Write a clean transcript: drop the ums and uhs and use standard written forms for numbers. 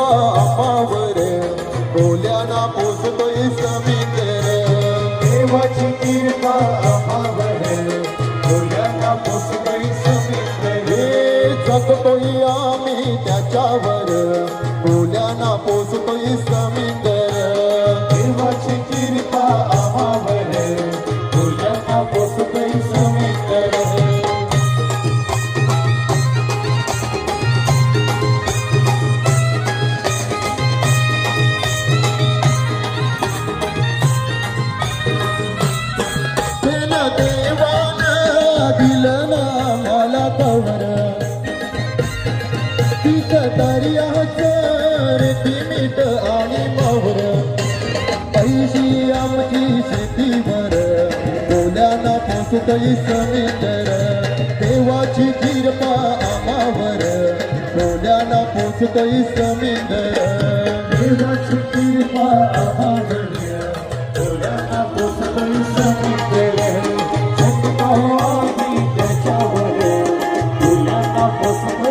कृपा आम्हावर बोल्याना पोचतोय समुद्र देवाची कृपा आम्हावर बोल्याना पोचतोय समुद्र जगतोय आम्ही त्याच्यावर बोल्याना पोचतोय समुद्र देवाची कृपा आम्हावर बोल्याना पोचतोय समुद्र दिलं ना मला कवर तीच दर्याचं ती मीठ आणि मोहर पैशी आमची शेतीवर बोल्याना पोचतोय समुद्र देवाची कृपा आम्हावर बोल्याना पोचतोय समुद्र देवाची कृपा आम्हावर बोल्याना पोचतोय समुद्र जगतो आम्ही त्याच्यावर बोल्याना पोचतोय